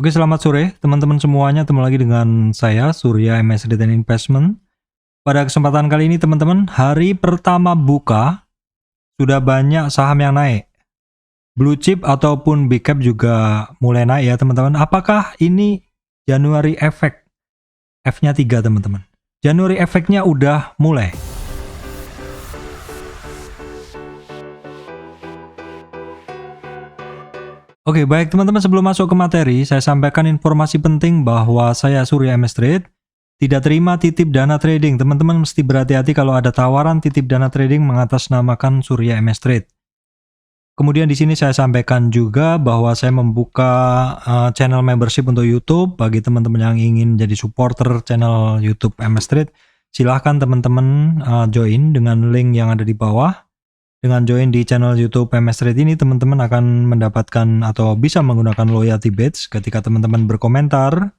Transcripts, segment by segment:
Oke, selamat sore teman-teman semuanya. Ketemu lagi dengan saya Surya MS Return Investment. Pada kesempatan kali ini teman-teman, hari pertama buka sudah banyak saham yang naik. Blue chip ataupun big cap juga mulai naik ya teman-teman. Apakah ini Januari efek? F-nya 3 teman-teman. Januari efeknya udah mulai. Oke, baik teman-teman, sebelum masuk ke materi, saya sampaikan informasi penting bahwa saya Surya MS Trade tidak terima titip dana trading. Teman-teman mesti berhati-hati kalau ada tawaran titip dana trading mengatasnamakan Surya MS Trade. Kemudian di sini saya sampaikan juga bahwa saya membuka channel membership untuk YouTube bagi teman-teman yang ingin jadi supporter channel YouTube MS Trade. Silahkan teman-teman join dengan link yang ada di bawah. Dengan join di channel YouTube MS Trade ini, teman-teman akan mendapatkan atau bisa menggunakan loyalty badge ketika teman-teman berkomentar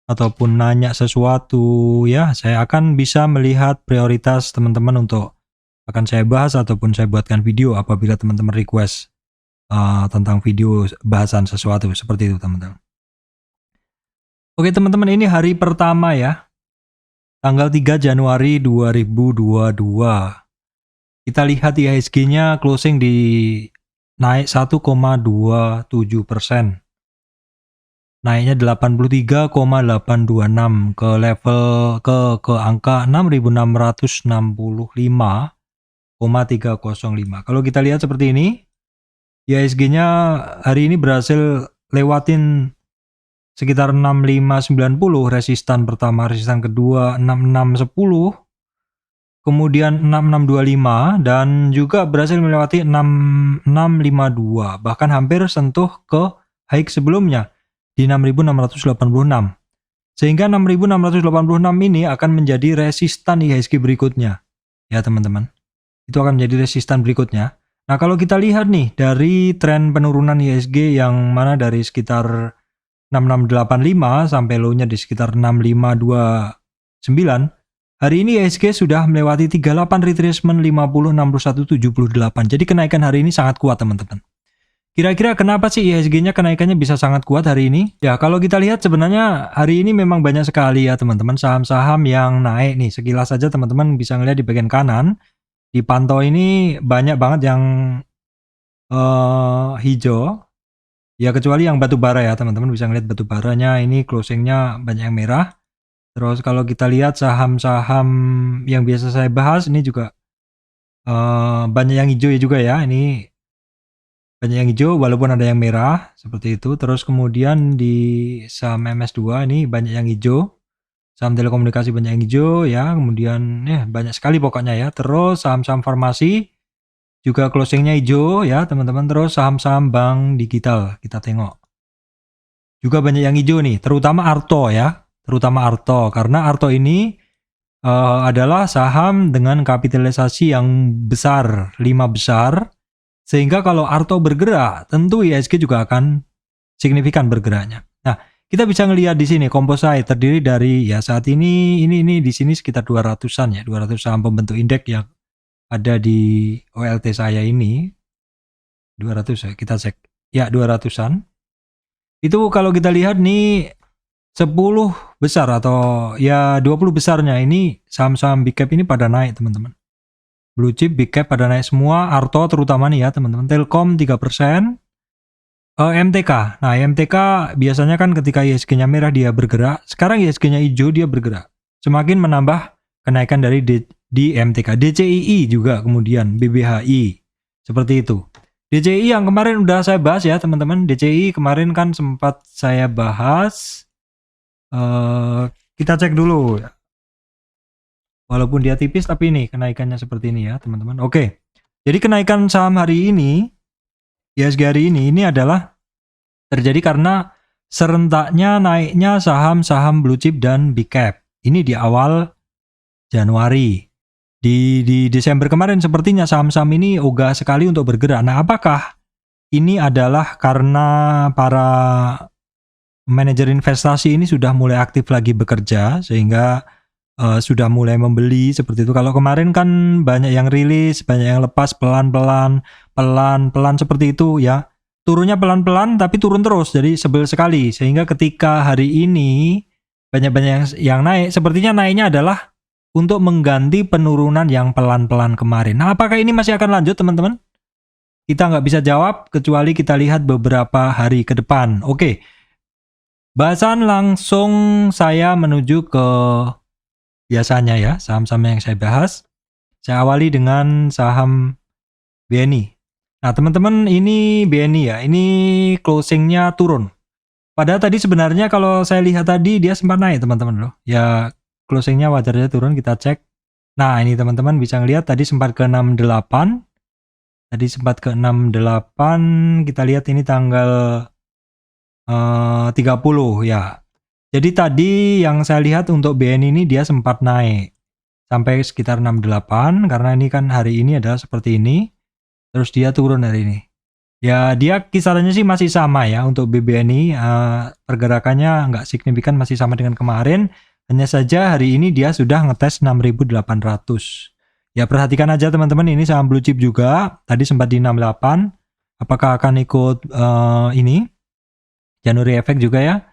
ataupun nanya sesuatu ya. Saya akan bisa melihat prioritas teman-teman untuk akan saya bahas ataupun saya buatkan video apabila teman-teman request tentang video bahasan sesuatu seperti itu teman-teman. Oke teman-teman, ini hari pertama ya, tanggal 3 Januari 2022. Kita lihat IHSG-nya closing di naik 1,27%. Naiknya 83,826 ke level ke angka 6.665,305. Kalau kita lihat seperti ini, IHSG-nya hari ini berhasil lewatin sekitar 6590, resistan pertama, resistan kedua 6610. Kemudian 6625 dan juga berhasil melewati 6652, bahkan hampir sentuh ke high sebelumnya di 6686. Sehingga 6686 ini akan menjadi resistan IHSG berikutnya. Ya teman-teman, itu akan menjadi resistan berikutnya. Nah kalau kita lihat nih dari tren penurunan IHSG yang mana dari sekitar 6685 sampai low-nya di sekitar 6529, hari ini IHSG sudah melewati 38 retracement 50, 61, 78. Jadi kenaikan hari ini sangat kuat teman-teman. Kira-kira kenapa sih IHSG-nya kenaikannya bisa sangat kuat hari ini? Ya kalau kita lihat sebenarnya hari ini memang banyak sekali ya teman-teman saham-saham yang naik nih. Sekilas saja teman-teman bisa ngeliat di bagian kanan. Dipantau ini banyak banget yang hijau. Ya kecuali yang batu bara ya teman-teman, bisa ngeliat batu baranya ini closingnya banyak yang merah. Terus kalau kita lihat saham-saham yang biasa saya bahas ini juga banyak yang hijau ya juga ya. Ini banyak yang hijau walaupun ada yang merah seperti itu. Terus kemudian di saham MS2 ini banyak yang hijau. Saham telekomunikasi banyak yang hijau ya. Kemudian banyak sekali pokoknya ya. Terus saham-saham farmasi juga closingnya hijau ya teman-teman. Terus saham-saham bank digital kita tengok juga banyak yang hijau nih. Terutama Arto ya. Terutama Arto, karena Arto ini adalah saham dengan kapitalisasi yang besar, 5 besar, sehingga kalau Arto bergerak, tentu IHSG juga akan signifikan bergeraknya. Nah, kita bisa ngelihat di sini composite terdiri dari ya saat ini di sini sekitar 200-an ya, 200 saham pembentuk indeks yang ada di OLT saya ini. 200 ya, kita cek. Ya, 200-an. Itu kalau kita lihat nih 10 besar atau ya 20 besarnya ini saham-saham big cap ini pada naik teman-teman. Blue chip big cap pada naik semua, Arto terutama nih ya teman-teman. Telkom 3%. MTK. Nah, MTK biasanya kan ketika IHSG-nya merah dia bergerak, sekarang IHSG-nya hijau dia bergerak. Semakin menambah kenaikan dari di MTK. DCII juga kemudian BBHI. Seperti itu. DCI yang kemarin udah saya bahas ya teman-teman. DCI kemarin kan sempat saya bahas. Kita cek dulu ya. Walaupun dia tipis tapi ini kenaikannya seperti ini ya teman-teman. Oke. Jadi kenaikan saham hari ini, IHSG hari ini adalah terjadi karena serentaknya naiknya saham-saham blue chip dan big cap. Ini di awal Januari. Di Desember kemarin sepertinya saham-saham ini ogah sekali untuk bergerak. Nah, apakah ini adalah karena para manajer investasi ini sudah mulai aktif lagi bekerja sehingga sudah mulai membeli seperti itu? Kalau kemarin kan banyak yang rilis, banyak yang lepas pelan-pelan seperti itu ya. turunnya pelan-pelan tapi turun terus, jadi sebel sekali. Sehingga ketika hari ini banyak-banyak yang naik, sepertinya naiknya adalah untuk mengganti penurunan yang pelan-pelan kemarin. Nah, apakah ini masih akan lanjut, teman-teman? Kita nggak bisa jawab kecuali kita lihat beberapa hari ke depan. Oke, bahasan langsung saya menuju ke biasanya ya, saham-saham yang saya bahas. Saya awali dengan saham BNI. Nah, teman-teman, ini BNI ya, ini closingnya turun. Padahal tadi sebenarnya kalau saya lihat tadi dia sempat naik, teman-teman loh. Ya, closingnya wajar aja turun, kita cek. Nah, ini teman-teman bisa ngelihat tadi sempat ke 68. Tadi sempat ke 68, kita lihat ini tanggal 30 ya. Jadi tadi yang saya lihat untuk BNI ini dia sempat naik sampai sekitar 68 karena ini kan hari ini adalah seperti ini. Terus dia turun hari ini. Ya, dia kisarannya sih masih sama ya untuk BBNI, pergerakannya nggak signifikan, masih sama dengan kemarin. Hanya saja hari ini dia sudah ngetes 6.800. Ya, perhatikan aja teman-teman, ini saham blue chip juga. Tadi sempat di 68. Apakah akan ikut ini? January Effect juga ya.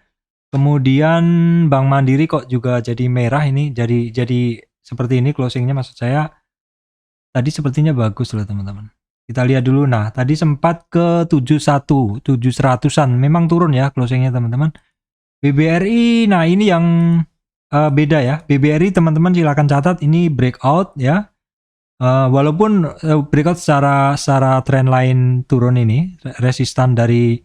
Kemudian Bank Mandiri kok juga jadi merah ini, jadi seperti ini closingnya, maksud saya. Tadi sepertinya bagus loh teman-teman. Kita lihat dulu. Nah, tadi sempat ke 71, 700-an. Memang turun ya closingnya teman-teman. BBRI, nah ini yang beda ya. BBRI teman-teman silakan catat, ini breakout ya. Walaupun breakout secara trend line turun ini, resistan dari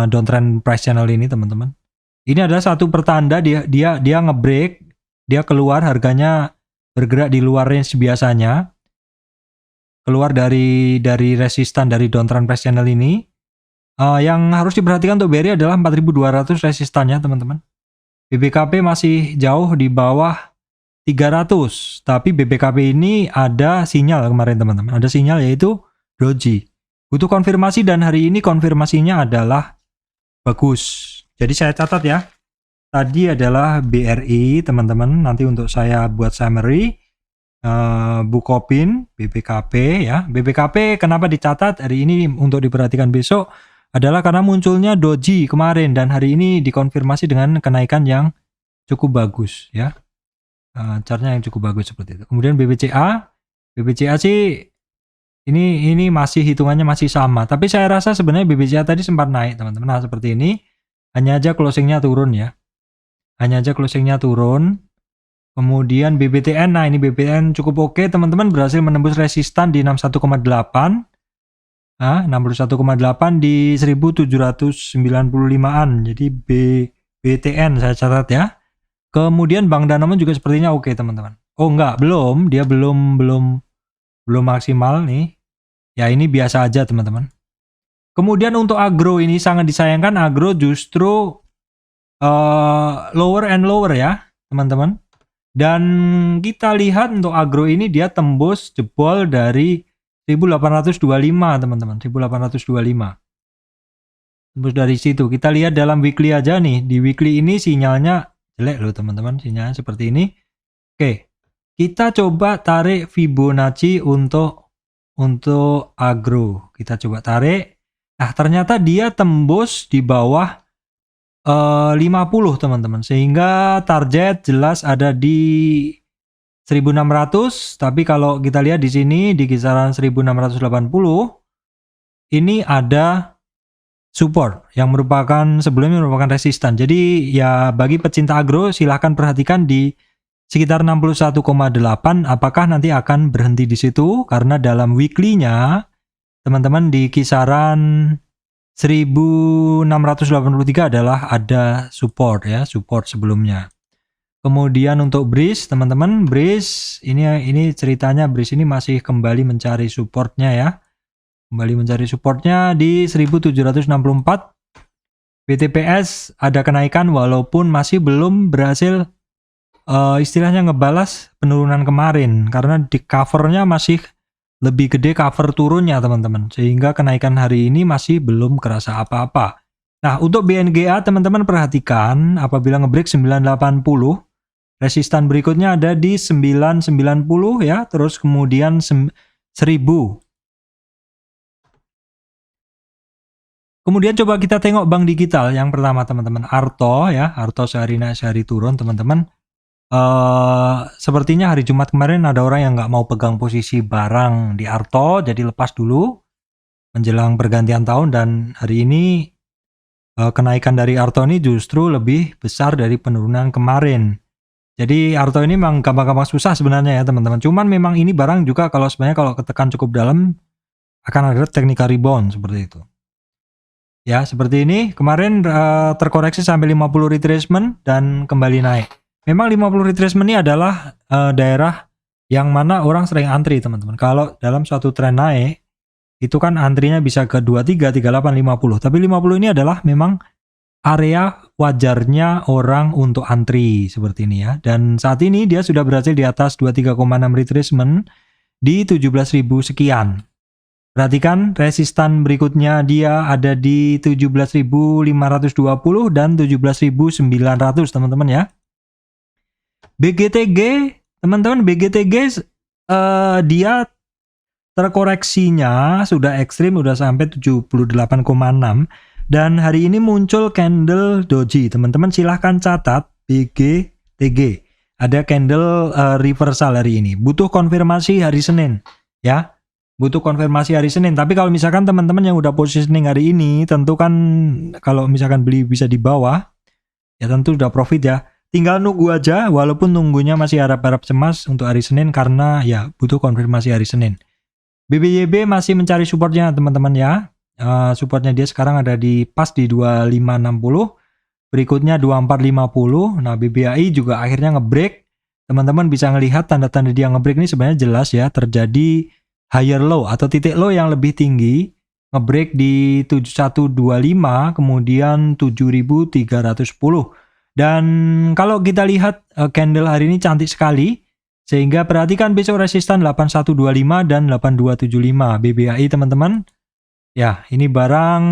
downtrend price channel ini teman-teman. Ini adalah satu pertanda dia ngebreak, dia keluar, harganya bergerak di luar range biasanya. Keluar dari resistan dari downtrend price channel ini. Yang harus diperhatikan untuk BRI adalah 4.200 resistannya teman-teman. BBKP masih jauh di bawah 300, tapi BBKP ini ada sinyal kemarin teman-teman, ada sinyal yaitu doji. Butuh konfirmasi dan hari ini konfirmasinya adalah bagus. Jadi saya catat ya. Tadi adalah BRI teman-teman, nanti untuk saya buat summary. Bukopin, BBKP ya. BBKP kenapa dicatat hari ini untuk diperhatikan besok adalah karena munculnya doji kemarin dan hari ini dikonfirmasi dengan kenaikan yang cukup bagus ya. Chartnya yang cukup bagus seperti itu. Kemudian BBCA sih ini masih hitungannya masih sama, tapi saya rasa sebenarnya BBCA tadi sempat naik teman-teman. Nah, seperti ini, hanya aja closingnya turun ya. Hanya aja closingnya turun. Kemudian BBTN, nah ini BBTN cukup oke teman-teman, berhasil menembus resistan di 61,8. Nah, 61,8 di 1795-an. Jadi BBTN saya catat ya. Kemudian Bank Danamon juga sepertinya oke teman-teman. Oh enggak, belum, dia belum maksimal nih. Ya ini biasa aja teman-teman. Kemudian untuk agro ini sangat disayangkan, agro justru lower and lower ya teman-teman. Dan kita lihat untuk agro ini dia tembus jebol dari 1825 teman-teman, 1825. Tembus dari situ. Kita lihat dalam weekly aja nih. Di weekly ini sinyalnya jelek loh teman-teman, sinyalnya seperti ini. Oke. Kita coba tarik Fibonacci untuk agro. Kita coba tarik. Nah, ternyata dia tembus di bawah 50 teman-teman, sehingga target jelas ada di 1600, tapi kalau kita lihat di sini di kisaran 1680 ini ada support yang sebelumnya merupakan resistan. Jadi ya bagi pecinta agro silahkan perhatikan di sekitar 61,8 apakah nanti akan berhenti di situ, karena dalam weekly-nya teman-teman di kisaran 1683 adalah ada support ya, support sebelumnya. Kemudian untuk Breeze teman-teman, Breeze ini ceritanya Breeze ini masih kembali mencari supportnya ya. Kembali mencari supportnya di 1764. BTPS ada kenaikan walaupun masih belum berhasil istilahnya ngebalas penurunan kemarin, karena di covernya masih lebih gede cover turunnya teman-teman, sehingga kenaikan hari ini masih belum kerasa apa-apa. Nah, untuk BNGA teman-teman perhatikan apabila ngebreak 980, resistan berikutnya ada di 990 ya, terus kemudian 1000. Kemudian coba kita tengok bank digital yang pertama teman-teman, Arto ya, Arto sehari naik sehari turun teman-teman. Sepertinya hari Jumat kemarin ada orang yang nggak mau pegang posisi barang di Arto, jadi lepas dulu menjelang pergantian tahun, dan hari ini kenaikan dari Arto ini justru lebih besar dari penurunan kemarin. Jadi Arto ini memang gampang-gampang susah sebenarnya ya teman-teman. Cuman memang ini barang juga kalau sebenarnya kalau ketekan cukup dalam akan ada technical rebound seperti itu. Ya, seperti ini. Kemarin terkoreksi sampai 50 retracement dan kembali naik. Memang 50 retracement ini adalah daerah yang mana orang sering antri, teman-teman. Kalau dalam suatu tren naik, itu kan antrinya bisa ke 23, 38, 50. Tapi 50 ini adalah memang area wajarnya orang untuk antri seperti ini ya. Dan saat ini dia sudah berhasil di atas 23,6 retracement di 17.000 sekian. Perhatikan resistan berikutnya dia ada di 17.520 dan 17.900 teman-teman ya. BGTG teman-teman, BGTG dia terkoreksinya sudah ekstrim, udah sampai 78,6, dan hari ini muncul candle doji. Teman-teman silahkan catat BGTG. Ada candle reversal hari ini. Butuh konfirmasi hari Senin ya. Butuh konfirmasi hari Senin. Tapi kalau misalkan teman-teman yang udah positioning hari ini, tentu kan kalau misalkan beli bisa di bawah, ya tentu udah profit ya. Tinggal nunggu aja, walaupun nunggunya masih harap-harap cemas untuk hari Senin karena ya butuh konfirmasi hari Senin. BBYB masih mencari supportnya teman-teman ya. Supportnya dia sekarang ada di pas di 2560, berikutnya 2450. Nah BBAI juga akhirnya ngebreak. Teman-teman bisa ngelihat tanda-tanda dia ngebreak ini sebenarnya jelas ya, terjadi higher low atau titik low yang lebih tinggi, ngebreak di 7125, kemudian 7310. Dan kalau kita lihat candle hari ini cantik sekali, sehingga perhatikan besok resistan 8125 dan 8275 BBAI teman-teman. Ya, ini barang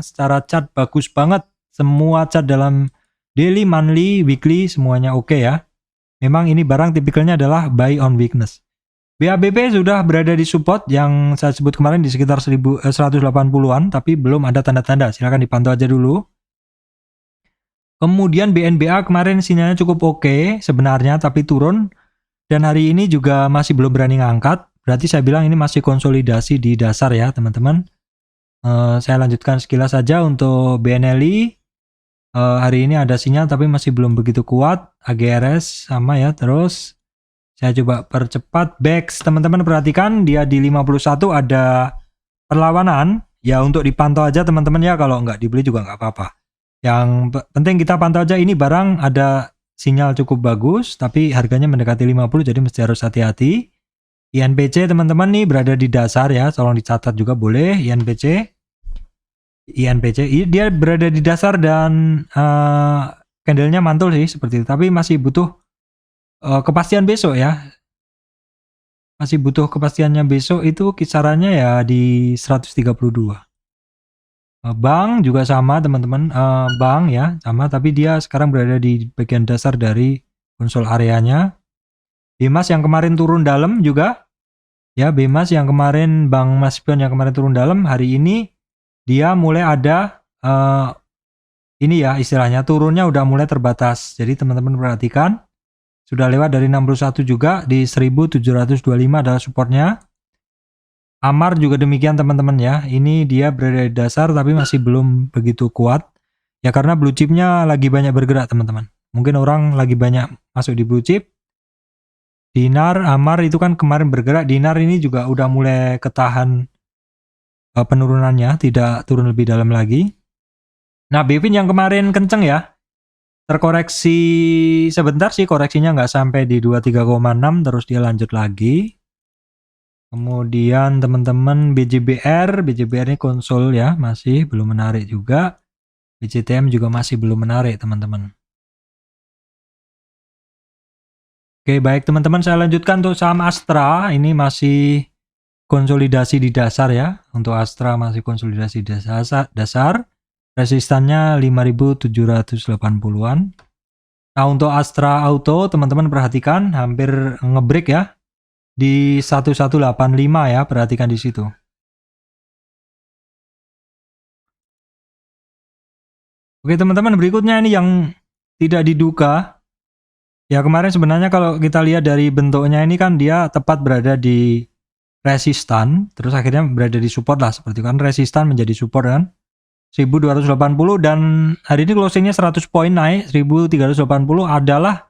secara chart bagus banget. Semua chart dalam daily, monthly, weekly semuanya oke ya. Memang ini barang tipikalnya adalah buy on weakness. BABP sudah berada di support yang saya sebut kemarin di sekitar 180-an, tapi belum ada tanda-tanda. Silahkan dipantau aja dulu. Kemudian BNBA kemarin sinyalnya cukup oke sebenarnya, tapi turun. Dan hari ini juga masih belum berani ngangkat. Berarti saya bilang ini masih konsolidasi di dasar ya teman-teman. Saya lanjutkan sekilas saja untuk BNLI. Hari ini ada sinyal tapi masih belum begitu kuat. AGRS sama ya. Terus saya coba percepat. BEX teman-teman perhatikan dia di 51 ada perlawanan. Ya untuk dipantau aja teman-teman ya. Kalau nggak dibeli juga nggak apa-apa. Yang penting kita pantau aja, ini barang ada sinyal cukup bagus tapi harganya mendekati 50, jadi mesti harus hati-hati. INPC teman-teman nih berada di dasar ya, tolong dicatat juga boleh. INPC dia berada di dasar dan candlenya mantul sih seperti itu, tapi masih butuh kepastian besok ya. Masih butuh kepastiannya besok, itu kisarannya ya di 132. Bank juga sama teman-teman, bank ya sama, tapi dia sekarang berada di bagian dasar dari konsol areanya. BIMAS yang kemarin turun dalam juga ya, BIMAS yang kemarin Bank Maspion yang kemarin turun dalam, hari ini dia mulai ada ini ya istilahnya turunnya udah mulai terbatas. Jadi teman-teman perhatikan sudah lewat dari 61 juga, di 1725 adalah supportnya. Amar juga demikian teman-teman ya, ini dia berada di dasar tapi masih belum begitu kuat ya, karena blue chipnya lagi banyak bergerak teman-teman. Mungkin orang lagi banyak masuk di blue chip. Dinar, Amar itu kan kemarin bergerak, Dinar ini juga udah mulai ketahan penurunannya, tidak turun lebih dalam lagi. Nah Bevin yang kemarin kenceng ya, terkoreksi sebentar sih, koreksinya nggak sampai di 23,6, terus dia lanjut lagi. Kemudian teman-teman BJBR ini konsol ya, masih belum menarik juga. BCTM juga masih belum menarik teman-teman. Oke baik teman-teman, saya lanjutkan untuk saham Astra. Ini masih konsolidasi di dasar ya. Untuk Astra masih konsolidasi di dasar. Resistannya 5.780-an. Nah untuk Astra Auto teman-teman perhatikan hampir ngebreak ya. Di 1185 ya, perhatikan di situ. Oke teman-teman, berikutnya ini yang tidak diduga. Ya kemarin sebenarnya kalau kita lihat dari bentuknya ini kan dia tepat berada di resistan, terus akhirnya berada di support lah, seperti kan resistan menjadi support kan. 1280 dan hari ini closingnya 100 poin naik 1380 adalah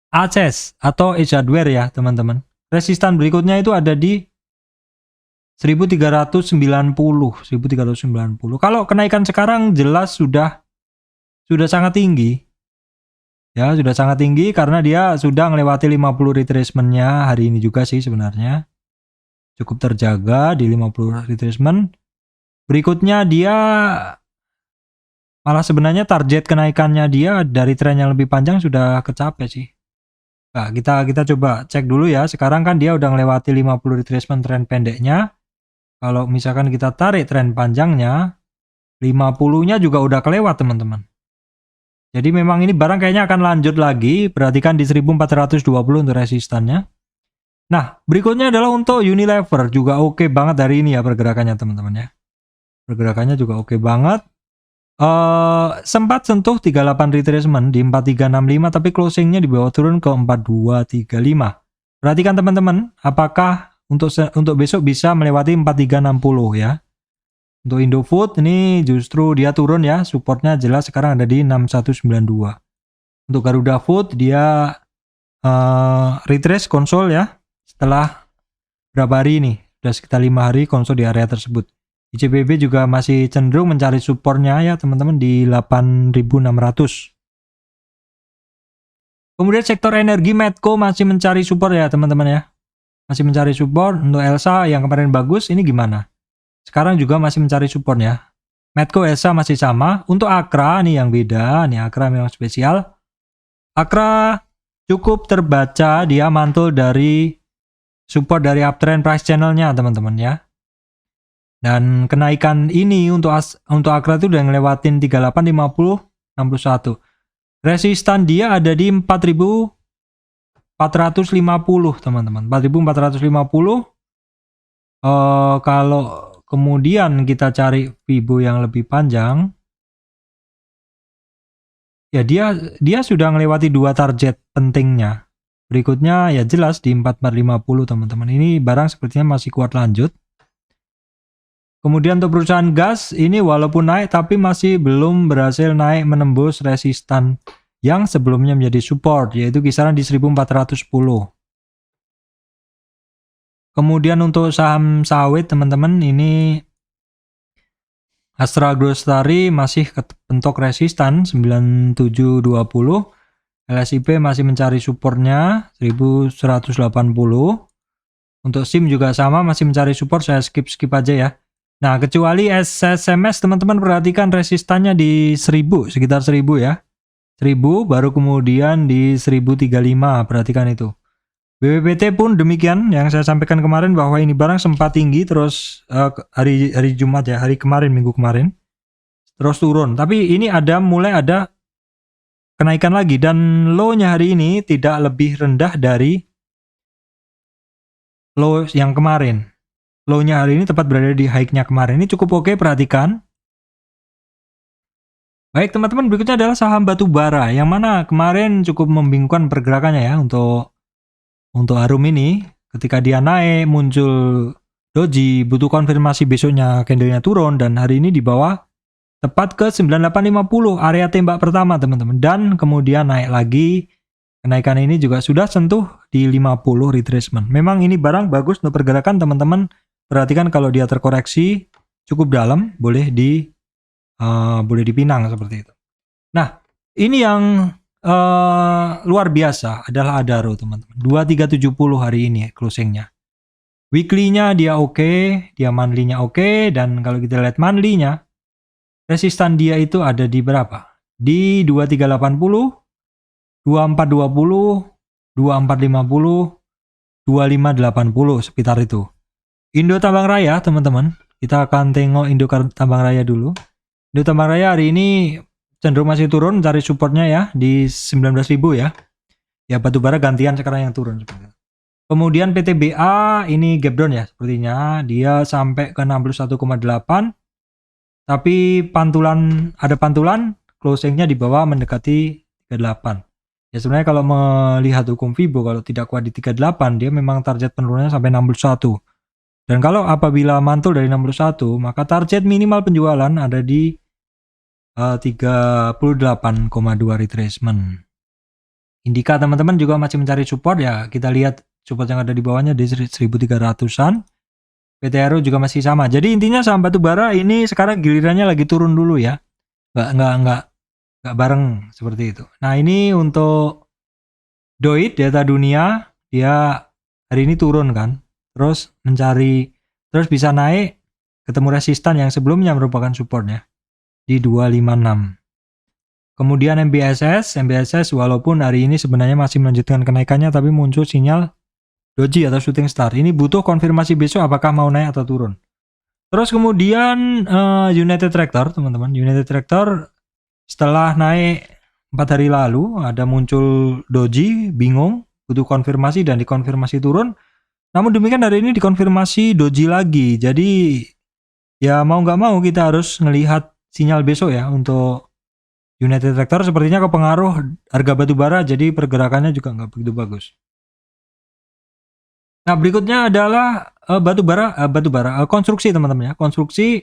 ACES atau Edge Hardware ya teman-teman. Resistan berikutnya itu ada di 1390. Kalau kenaikan sekarang jelas sudah sangat tinggi. Ya, sudah sangat tinggi karena dia sudah melewati 50 retracement-nya hari ini juga sih sebenarnya. Cukup terjaga di 50 retracement. Berikutnya dia malah sebenarnya target kenaikannya dia dari tren yang lebih panjang sudah kecapai sih. Nah, kita coba cek dulu ya. Sekarang kan dia udah melewati 50 retracement tren pendeknya. Kalau misalkan kita tarik tren panjangnya, 50-nya juga udah kelewat teman-teman. Jadi memang ini barang kayaknya akan lanjut lagi. Perhatikan di 1420 untuk resistannya. Nah, berikutnya adalah untuk Unilever. Juga oke banget hari ini ya pergerakannya teman-teman ya. Pergerakannya juga oke banget. Sempat sentuh 38 retracement di 4365 tapi closingnya di bawah turun ke 4235. Perhatikan teman-teman, apakah untuk besok bisa melewati 4360 ya. Untuk Indofood ini justru dia turun ya, supportnya jelas sekarang ada di 6192. Untuk Garuda Food dia retrace konsol ya, setelah berapa hari ini, sudah sekitar 5 hari konsol di area tersebut. ICBP juga masih cenderung mencari supportnya ya teman-teman di 8600. Kemudian sektor energi Medco masih mencari support ya teman-teman ya. Masih mencari support. Untuk Elsa yang kemarin bagus ini gimana? Sekarang juga masih mencari support ya. Medco Elsa masih sama. Untuk Akra nih yang beda. Nih Akra memang spesial. Akra cukup terbaca dia mantul dari support dari uptrend price channelnya teman-teman ya. Dan kenaikan ini untuk Akra itu udah ngelewatin 3850 61. Resistan dia ada di 4450 teman-teman. 4450. Kalau kemudian kita cari Fibo yang lebih panjang, ya dia sudah melewati dua target pentingnya. Berikutnya ya jelas di 4450 teman-teman. Ini barang sepertinya masih kuat lanjut. Kemudian untuk perusahaan gas ini walaupun naik tapi masih belum berhasil naik menembus resistan yang sebelumnya menjadi support yaitu kisaran di 1410. Kemudian untuk saham sawit teman-teman ini Astra Growstari masih kepentok resistan 9720. LSIP masih mencari supportnya 1180. Untuk SIM juga sama masih mencari support, saya skip aja ya. Nah kecuali SSMS teman-teman perhatikan resistannya di 1000, sekitar 1000 ya. 1000 baru kemudian di 1035, perhatikan itu. BPPT pun demikian yang saya sampaikan kemarin bahwa ini barang sempat tinggi terus hari Jumat ya, hari kemarin, minggu kemarin terus turun, tapi ini mulai ada kenaikan lagi dan low-nya hari ini tidak lebih rendah dari low yang kemarin. Low-nya hari ini tepat berada di high-nya kemarin. Ini cukup oke, perhatikan. Baik teman-teman, berikutnya adalah saham batu bara yang mana kemarin cukup membingungkan pergerakannya ya untuk Harum ini. Ketika dia naik muncul doji, butuh konfirmasi besoknya candlenya turun dan hari ini di bawah tepat ke 9850 area tembak pertama teman-teman, dan kemudian naik lagi. Kenaikan ini juga sudah sentuh di 50 retracement. Memang ini barang bagus untuk pergerakan teman-teman. Perhatikan kalau dia terkoreksi cukup dalam, boleh dipinang seperti itu. Nah, ini yang luar biasa adalah Adaro teman-teman. 2370 hari ini closingnya. Weekly-nya dia oke, dia monthly-nya oke, dan kalau kita lihat monthly-nya, resistan dia itu ada di berapa? Di 2380, 2420, 2450, 2580 sekitar itu. Indo Tambang Raya teman-teman, kita akan tengok Indo Tambang Raya dulu. Indo Tambang Raya hari ini cenderung masih turun, cari supportnya ya di 19.000 ya. Ya batubara gantian sekarang yang turun. Kemudian PTBA ini gap down ya sepertinya, dia sampai ke 61,8. Tapi ada pantulan closingnya di bawah mendekati 38. Ya sebenarnya kalau melihat hukum Fibo, kalau tidak kuat di 38, dia memang target penurunannya sampai 61. Dan kalau apabila mantul dari 61, maka target minimal penjualan ada di 38,2 retracement. Indika teman-teman juga masih mencari support ya. Kita lihat support yang ada di bawahnya di 1300-an. PTRO juga masih sama. Jadi intinya saham batubara ini sekarang gilirannya lagi turun dulu ya. Nggak bareng seperti itu. Nah, ini untuk DOIT data dunia, dia hari ini turun kan. Terus bisa naik ketemu resistan yang sebelumnya merupakan supportnya di 256. Kemudian MBSS walaupun hari ini sebenarnya masih melanjutkan kenaikannya, tapi muncul sinyal doji atau shooting star. Ini butuh konfirmasi besok apakah mau naik atau turun. Terus kemudian United Tractor, teman-teman. United Tractor setelah naik 4 hari lalu ada muncul doji, bingung, butuh konfirmasi dan dikonfirmasi turun. Namun demikian hari ini dikonfirmasi doji lagi. Jadi ya mau nggak mau kita harus melihat sinyal besok ya untuk United Tractor, sepertinya kepengaruh harga batubara, jadi pergerakannya juga nggak begitu bagus. Nah, berikutnya adalah batubara konstruksi, teman-teman ya. Konstruksi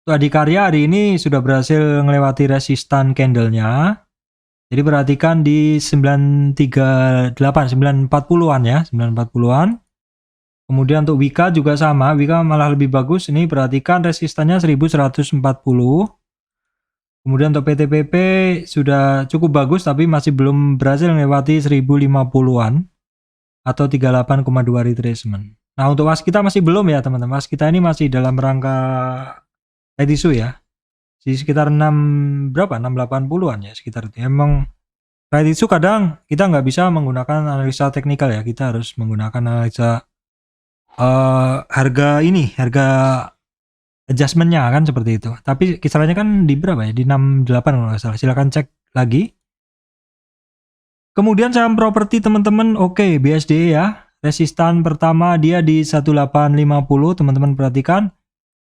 untuk Adikarya hari ini sudah berhasil melewati resistan candle-nya. Jadi perhatikan di 940-an ya, 940-an. Kemudian untuk Wika juga sama, Wika malah lebih bagus. Ini perhatikan resistannya 1140. Kemudian untuk PTPP sudah cukup bagus tapi masih belum berhasil melewati 1050-an atau 38,2 retracement. Nah, untuk waskita masih belum ya, teman-teman. Waskita ini masih dalam rangka red issue ya. Di sekitar 680-an ya sekitar itu. Emang red issue kadang kita nggak bisa menggunakan analisa teknikal ya. Kita harus menggunakan analisa harga adjustmentnya kan seperti itu. Tapi kisarannya kan di berapa ya? Di 68 kalau nggak salah. Silahkan cek lagi. Kemudian saham properti, teman-teman. Oke, BSD ya. Resistan pertama dia di 1850. Teman-teman perhatikan.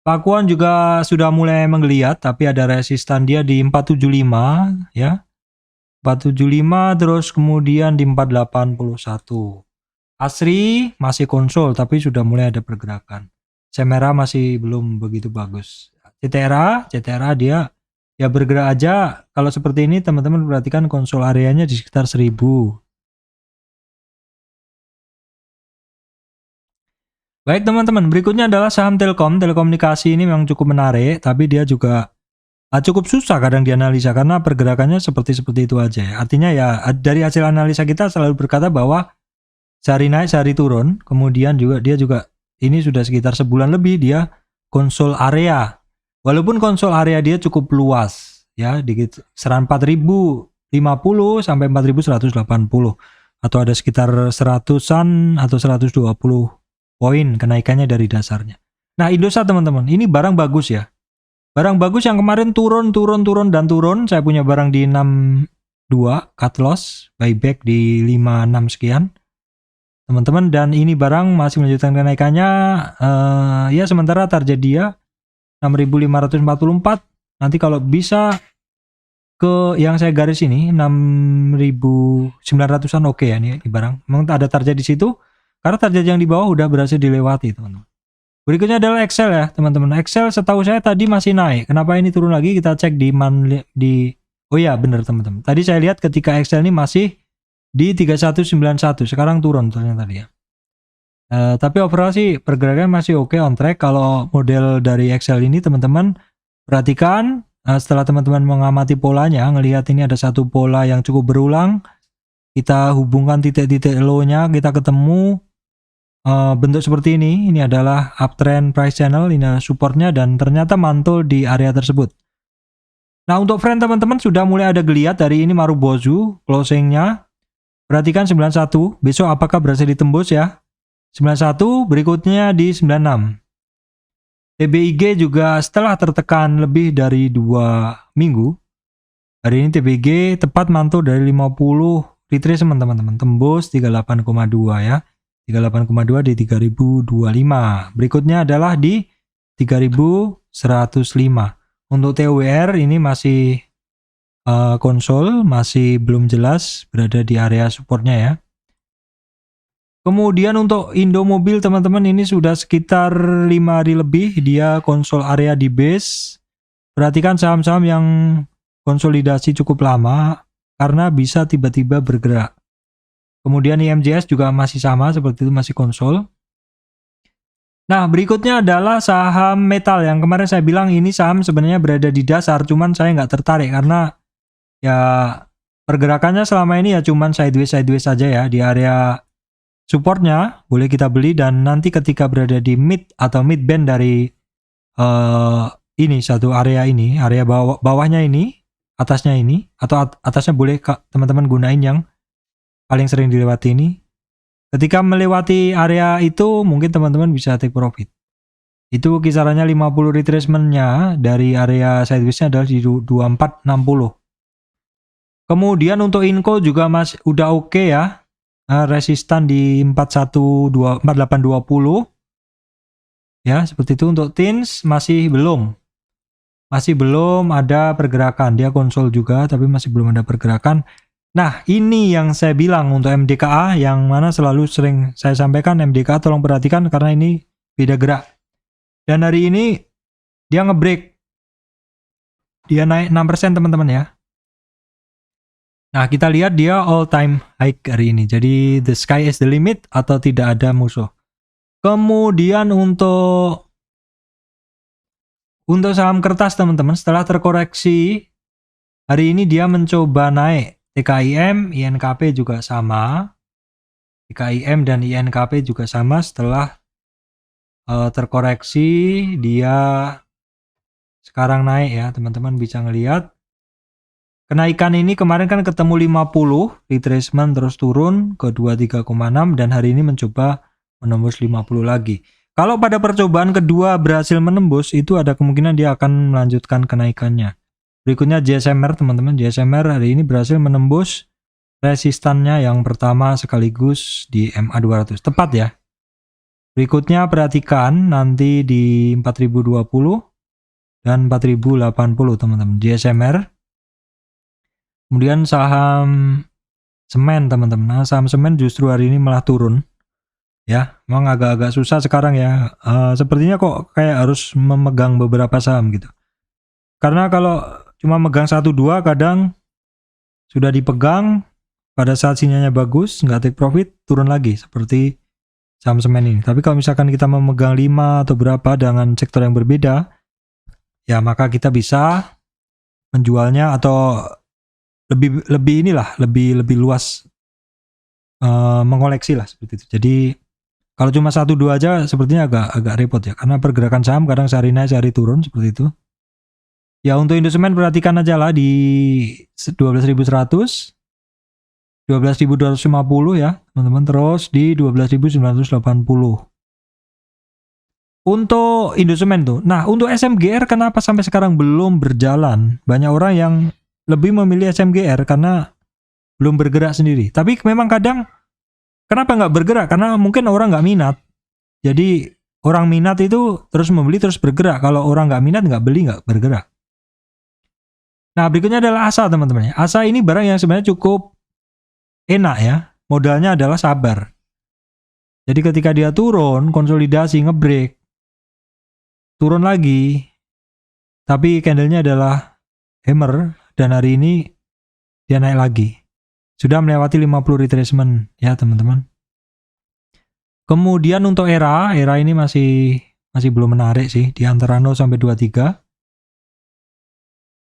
Pakuan juga sudah mulai menggeliat. Tapi ada resistan dia di 475 ya. 475 terus kemudian di 481. Asri masih konsol tapi sudah mulai ada pergerakan. Semera masih belum begitu bagus. CTRA dia ya bergerak aja. Kalau seperti ini teman-teman perhatikan konsol areanya di sekitar 1000. Baik teman-teman, berikutnya adalah saham Telkom. Telekomunikasi ini memang cukup menarik, tapi dia juga cukup susah kadang dianalisa karena pergerakannya seperti itu aja. Artinya ya dari hasil analisa kita selalu berkata bahwa sehari naik sehari turun. Kemudian juga dia juga ini sudah sekitar sebulan lebih dia konsol area. Walaupun konsol area dia cukup luas ya, di kisaran 4050 sampai 4180 atau ada sekitar 100-an atau 120 poin kenaikannya dari dasarnya. Nah, Indosat teman-teman, ini barang bagus ya. Barang bagus yang kemarin turun. Saya punya barang di 62 cut loss, buyback di 56 sekian. Teman-teman, dan ini barang masih melanjutkan kenaikannya. Ya sementara target dia 6.544. Nanti kalau bisa ke yang saya garis ini 6.900-an oke ya ini barang. Memang ada target di situ karena target yang di bawah udah berhasil dilewati, teman-teman. Berikutnya adalah Excel ya, teman-teman. Excel setahu saya tadi masih naik. Kenapa ini turun lagi? Kita cek oh ya benar, teman-teman. Tadi saya lihat ketika Excel ini masih di 3191, sekarang turun ternyata dia. Tapi overall sih pergerakan masih oke, on track. Kalau model dari Excel ini teman-teman perhatikan, setelah teman-teman mengamati polanya, ngelihat ini ada satu pola yang cukup berulang, kita hubungkan titik-titik low-nya, kita ketemu bentuk seperti ini. Ini adalah uptrend price channel, ini adalah supportnya, dan ternyata mantul di area tersebut. Nah, untuk friend teman-teman sudah mulai ada geliat dari ini Marubozu closingnya. Perhatikan 91, besok apakah berhasil ditembus ya? 91, berikutnya di 96. TBIG juga setelah tertekan lebih dari 2 minggu, hari ini TBIG tepat mantul dari 50 retracement teman-teman, tembus 38,2 ya. 38,2 di 3025. Berikutnya adalah di 3105. Untuk TWR ini masih konsol, masih belum jelas berada di area supportnya ya. Kemudian untuk Indomobil teman-teman ini sudah sekitar 5 hari lebih dia konsol area di base. Perhatikan saham-saham yang konsolidasi cukup lama karena bisa tiba-tiba bergerak. Kemudian IMJS juga masih sama seperti itu, masih konsol. Nah, berikutnya adalah saham metal yang kemarin saya bilang ini saham sebenarnya berada di dasar, cuman saya nggak tertarik karena ya pergerakannya selama ini ya cuman sideways saja ya di area supportnya boleh kita beli, dan nanti ketika berada di mid atau mid band dari ini satu area ini, area bawahnya ini, atasnya ini, atau atasnya boleh teman-teman gunain yang paling sering dilewati ini. Ketika melewati area itu mungkin teman-teman bisa take profit. Itu kisarannya 50 retracement-nya dari area sideways-nya adalah di 2460. Kemudian untuk Inco juga masih udah oke ya. Resistan di 4820 ya, seperti itu. Untuk Tins masih belum ada pergerakan, dia konsol juga tapi masih belum ada pergerakan. Nah, ini yang saya bilang untuk MDKA yang mana selalu sering saya sampaikan, MDKA tolong perhatikan karena ini beda gerak. Dan hari ini dia ngebreak, dia naik 6% teman-teman ya. Nah, kita lihat dia all time high hari ini. Jadi the sky is the limit atau tidak ada musuh. Kemudian untuk saham kertas teman-teman, setelah terkoreksi hari ini dia mencoba naik. TKIM, INKP juga sama. TKIM dan INKP juga sama, setelah terkoreksi dia sekarang naik ya, teman-teman bisa ngelihat. Kenaikan ini kemarin kan ketemu 50, retracement terus turun ke 23,6 dan hari ini mencoba menembus 50 lagi. Kalau pada percobaan kedua berhasil menembus, itu ada kemungkinan dia akan melanjutkan kenaikannya. Berikutnya JSMR teman-teman, JSMR hari ini berhasil menembus resistannya yang pertama sekaligus di MA200. Tepat ya. Berikutnya perhatikan nanti di 4020 dan 4080 teman-teman, JSMR. Kemudian saham semen teman-teman. Nah, saham semen justru hari ini malah turun. Ya, memang agak-agak susah sekarang ya. Sepertinya kok kayak harus memegang beberapa saham gitu. Karena kalau cuma megang 1-2 kadang sudah dipegang pada saat sinyalnya bagus, nggak take profit, turun lagi seperti saham semen ini. Tapi kalau misalkan kita memegang 5 atau berapa dengan sektor yang berbeda, ya maka kita bisa menjualnya atau lebih luas mengoleksi lah seperti itu. Jadi kalau cuma 1-2 aja sepertinya agak repot ya, karena pergerakan saham kadang sehari naik sehari turun seperti itu. Ya untuk Indosemen perhatikan aja lah di 12.100, 12.250 ya teman-teman, terus di 12.980. Untuk Indosemen tuh. Nah untuk SMGR kenapa sampai sekarang belum berjalan? Banyak orang yang lebih memilih SMGR karena belum bergerak sendiri. Tapi memang kadang kenapa nggak bergerak? Karena mungkin orang nggak minat. Jadi orang minat itu terus membeli terus bergerak. Kalau orang nggak minat nggak beli nggak bergerak. Nah berikutnya adalah ASA teman-teman. ASA ini barang yang sebenarnya cukup enak ya. Modalnya adalah sabar. Jadi ketika dia turun, konsolidasi, ngebreak, turun lagi. Tapi candlenya adalah hammer. Dan hari ini dia naik lagi. Sudah melewati 50 retracement ya teman-teman. Kemudian untuk era ini masih belum menarik sih, di antara 0 sampai 23.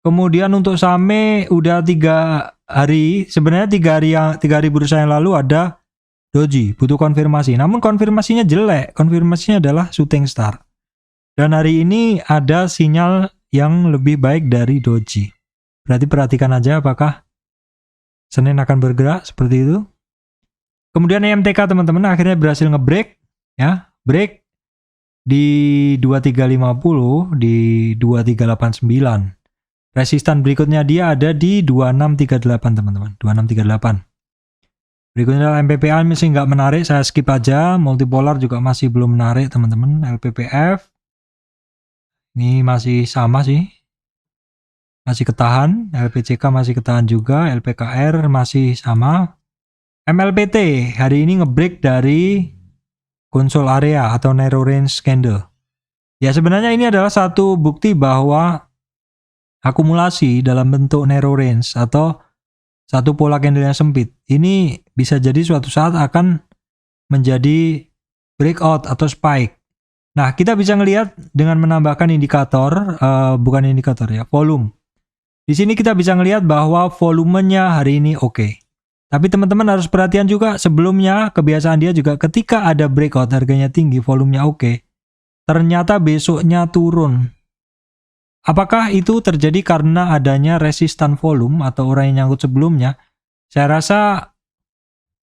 Kemudian untuk SAME udah 3 hari, sebenarnya 3 hari bursa yang lalu ada doji, butuh konfirmasi. Namun konfirmasinya jelek, konfirmasinya adalah shooting star. Dan hari ini ada sinyal yang lebih baik dari doji. Berarti perhatikan aja apakah Senin akan bergerak seperti itu. Kemudian EMTK teman-teman akhirnya berhasil ngebreak ya, break di 2350 di 2389. Resistan berikutnya dia ada di 2638 teman-teman, 2638. Berikutnya MPPA masih nggak menarik, saya skip aja. Multipolar juga masih belum menarik teman-teman. LPPF ini masih sama sih. masih ketahan, LPCK masih ketahan juga, LPKR masih sama. MLPT hari ini ngebreak dari konsol area atau narrow range candle. Ya sebenarnya ini adalah satu bukti bahwa akumulasi dalam bentuk narrow range atau satu pola candle yang sempit ini bisa jadi suatu saat akan menjadi breakout atau spike. Nah, kita bisa ngelihat dengan menambahkan indikator, bukan indikator ya, volume. Di sini kita bisa ngelihat bahwa volumenya hari ini oke. Tapi teman-teman harus perhatian juga, sebelumnya kebiasaan dia juga ketika ada breakout harganya tinggi, volumenya oke. Ternyata besoknya turun. Apakah itu terjadi karena adanya resistan volume atau orang yang nyangkut sebelumnya? Saya rasa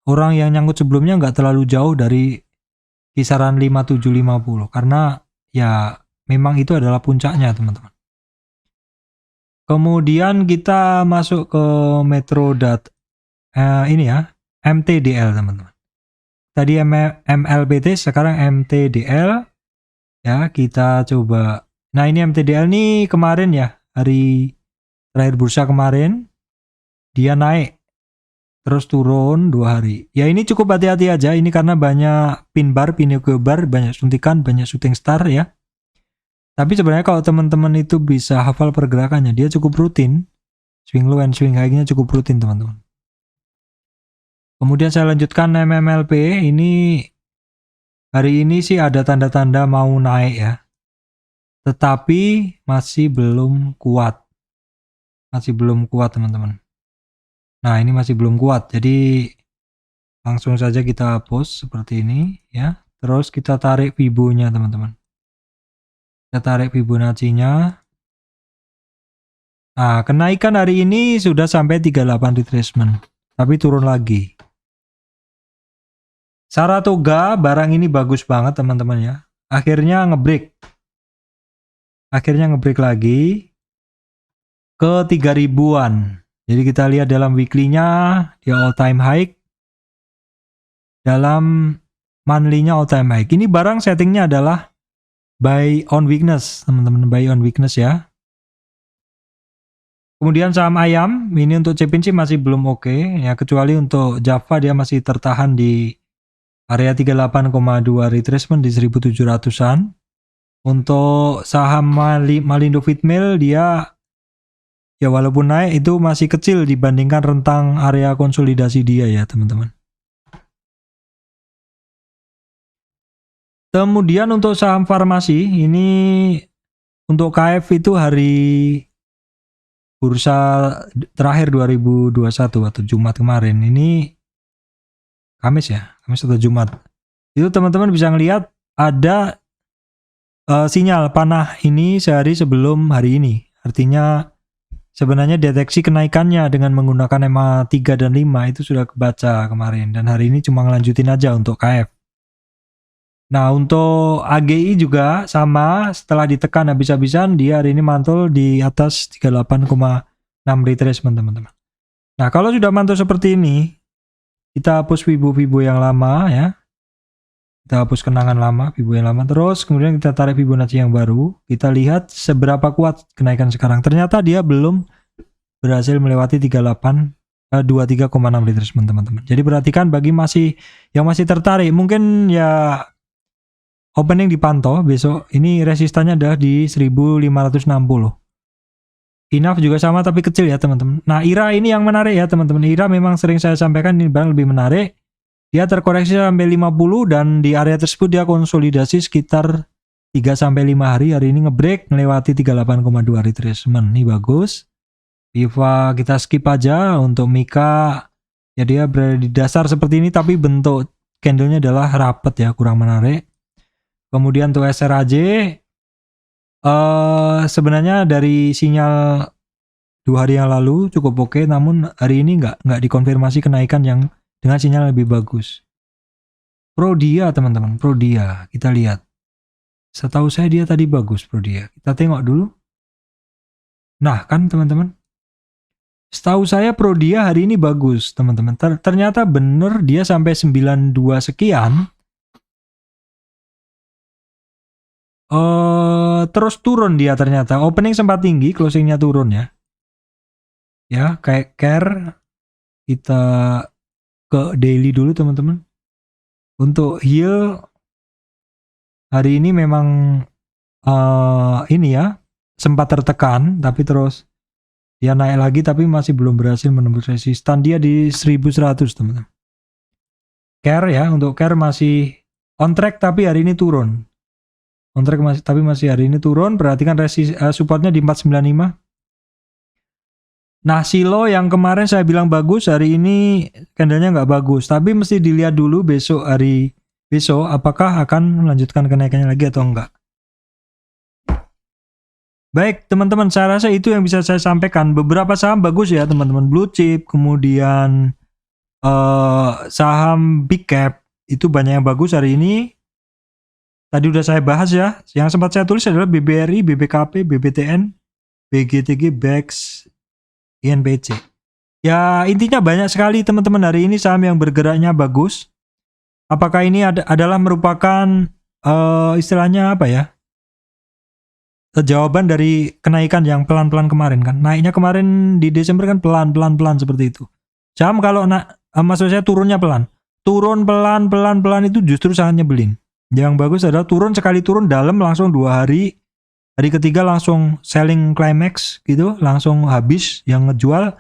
orang yang nyangkut sebelumnya nggak terlalu jauh dari kisaran 5750 karena ya memang itu adalah puncaknya teman-teman. Kemudian kita masuk ke Metrodat ini ya, MTDL teman-teman. Tadi MLBT, sekarang MTDL. Ya, kita coba. Nah, ini MTDL nih kemarin ya, hari terakhir bursa kemarin dia naik terus turun 2 hari. Ya ini cukup hati-hati aja, ini karena banyak pin bar, pinocchio bar, banyak suntikan, banyak shooting star ya. Tapi sebenarnya kalau teman-teman itu bisa hafal pergerakannya, dia cukup rutin. Swing low and swing high-nya cukup rutin teman-teman. Kemudian saya lanjutkan MMLP, ini hari ini sih ada tanda-tanda mau naik ya. Tetapi masih belum kuat. Masih belum kuat teman-teman. Nah ini masih belum kuat, jadi langsung saja kita hapus seperti ini ya. Terus kita tarik Fibo-nya teman-teman. Kita tarik Fibonacci-nya. Nah, kenaikan hari ini sudah sampai 38 retracement, tapi turun lagi. Saratoga barang ini bagus banget teman-teman ya. Akhirnya ngebreak. Akhirnya ngebreak lagi ke 3000-an. Jadi kita lihat dalam weekly-nya dia all time high. Dalam monthly-nya all time high. Ini barang settingnya adalah buy on weakness, teman-teman, buy on weakness ya. Kemudian saham ayam, ini untuk Cepin sih masih belum oke ya, kecuali untuk Java dia masih tertahan di area 38,2 retracement di 1700-an. Untuk saham Malindo Feedmill dia ya walaupun naik itu masih kecil dibandingkan rentang area konsolidasi dia ya, teman-teman. Kemudian untuk saham farmasi, ini untuk KF itu hari bursa terakhir 2021 atau Jumat kemarin, ini Kamis ya, Kamis atau Jumat. Itu teman-teman bisa ngelihat ada sinyal panah ini sehari sebelum hari ini. Artinya sebenarnya deteksi kenaikannya dengan menggunakan EMA 3 dan 5 itu sudah kebaca kemarin. Dan hari ini cuma ngelanjutin aja untuk KF. Nah untuk AGI juga sama, setelah ditekan habis-habisan dia hari ini mantul di atas 38,6 retracement teman-teman. Nah kalau sudah mantul seperti ini, kita hapus Fibo-Fibo yang lama ya. Kita hapus kenangan lama, Fibo yang lama. Terus kemudian kita tarik Fibonacci yang baru. Kita lihat seberapa kuat kenaikan sekarang. Ternyata dia belum berhasil melewati 23,6 retracement teman-teman. Jadi perhatikan bagi yang masih tertarik, mungkin ya opening dipantau besok. Ini resistannya adalah di 1560. Enough juga sama tapi kecil ya teman-teman. Nah IRA ini yang menarik ya teman-teman. IRA memang sering saya sampaikan ini barang lebih menarik. Dia terkoreksi sampai 50 dan di area tersebut dia konsolidasi sekitar 3-5 hari. Hari ini ngebreak melewati 38,2 retracement. Ini bagus. Viva kita skip aja. Untuk Mika ya dia berada di dasar seperti ini tapi bentuk candlenya adalah rapet ya, kurang menarik. Kemudian untuk SRAJ sebenarnya dari sinyal 2 hari yang lalu cukup oke, namun hari ini nggak dikonfirmasi kenaikan yang dengan sinyal lebih bagus. Prodia teman-teman, Prodia kita lihat. Setahu saya dia tadi bagus Prodia. Kita tengok dulu. Nah kan teman-teman, setahu saya Prodia hari ini bagus teman-teman. Ternyata bener dia sampai 92 sekian. Terus turun dia ternyata. Opening sempat tinggi, closingnya turun ya. Ya, kayak Care, kita ke daily dulu teman-teman. Untuk Heal hari ini memang ini ya, sempat tertekan, tapi terus dia naik lagi, tapi masih belum berhasil menembus resistan. Dia di 1100 teman-teman. Care ya, untuk Care masih on track tapi hari ini turun. On track tapi masih hari ini turun. Perhatikan supportnya di 495. Nah, Silo yang kemarin saya bilang bagus, hari ini candlenya nggak bagus. Tapi mesti dilihat dulu besok apakah akan melanjutkan kenaikannya lagi atau enggak. Baik teman-teman, saya rasa itu yang bisa saya sampaikan. Beberapa saham bagus ya teman-teman, blue chip, kemudian saham big cap itu banyak yang bagus hari ini. Tadi udah saya bahas ya. Yang sempat saya tulis adalah BBRI, BBKP, BBTN, BGTG, BEX, INBC. Ya intinya banyak sekali teman-teman hari ini saham yang bergeraknya bagus. Apakah ini adalah merupakan istilahnya apa ya? Jawaban dari kenaikan yang pelan-pelan kemarin kan. Naiknya kemarin di Desember kan pelan-pelan seperti itu. Saham kalau maksud saya turunnya pelan. Turun pelan itu justru sangat nyebelin. Yang bagus adalah sekali turun dalam langsung 2 hari. Hari ketiga langsung selling climax gitu, langsung habis yang ngejual,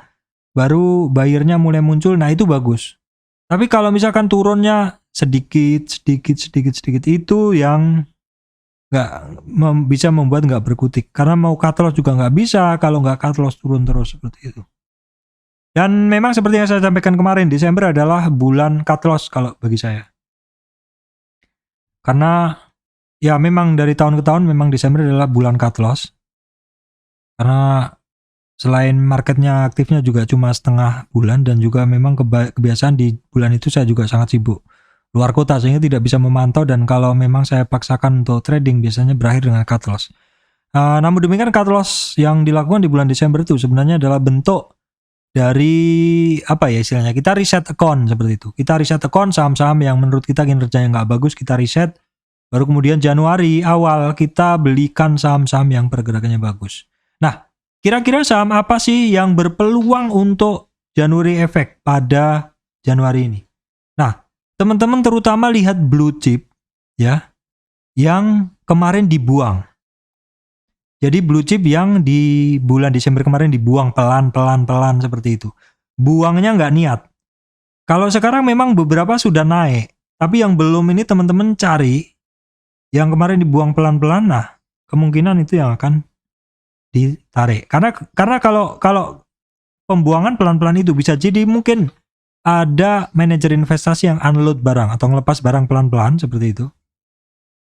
baru buyernya mulai muncul. Nah, itu bagus. Tapi kalau misalkan turunnya sedikit itu yang nggak bisa membuat nggak berkutik, karena mau cut loss juga nggak bisa kalau nggak cut loss turun terus seperti itu. Dan memang seperti yang saya sampaikan kemarin, Desember adalah bulan cut loss kalau bagi saya, karena ya memang dari tahun ke tahun memang Desember adalah bulan cut loss, karena selain marketnya aktifnya juga cuma setengah bulan, dan juga memang kebiasaan di bulan itu saya juga sangat sibuk luar kota sehingga tidak bisa memantau, dan kalau memang saya paksakan untuk trading biasanya berakhir dengan cut loss. Namun demikian cut loss yang dilakukan di bulan Desember itu sebenarnya adalah bentuk dari apa ya istilahnya, kita reset account seperti itu. Kita reset account saham-saham yang menurut kita kinerjanya nggak bagus, kita reset, baru kemudian Januari awal kita belikan saham-saham yang pergerakannya bagus. Nah, kira-kira saham apa sih yang berpeluang untuk January effect pada Januari ini? Nah, teman-teman terutama lihat blue chip ya, yang kemarin dibuang. Jadi blue chip yang di bulan Desember kemarin dibuang pelan-pelan seperti itu. Buangnya nggak niat. Kalau sekarang memang beberapa sudah naik, tapi yang belum ini teman-teman cari yang kemarin dibuang pelan-pelan. Nah, kemungkinan itu yang akan ditarik. Karena kalau pembuangan pelan-pelan itu bisa jadi mungkin ada manajer investasi yang unload barang atau ngelepas barang pelan-pelan seperti itu.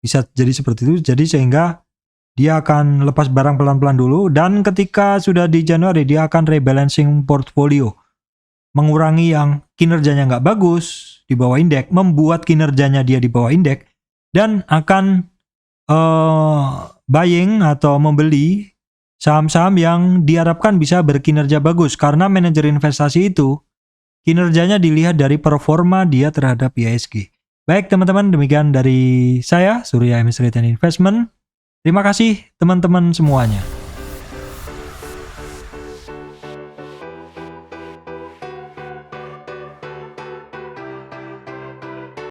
Bisa jadi seperti itu. Jadi sehingga dia akan lepas barang pelan-pelan dulu, dan ketika sudah di Januari dia akan rebalancing portfolio, mengurangi yang kinerjanya nggak bagus di bawah indeks, membuat kinerjanya dia di bawah indeks, dan akan buying atau membeli saham-saham yang diharapkan bisa berkinerja bagus, karena manajer investasi itu kinerjanya dilihat dari performa dia terhadap IHSG. Baik teman-teman, demikian dari saya, Surya MS Return Investment. Terima kasih teman-teman semuanya.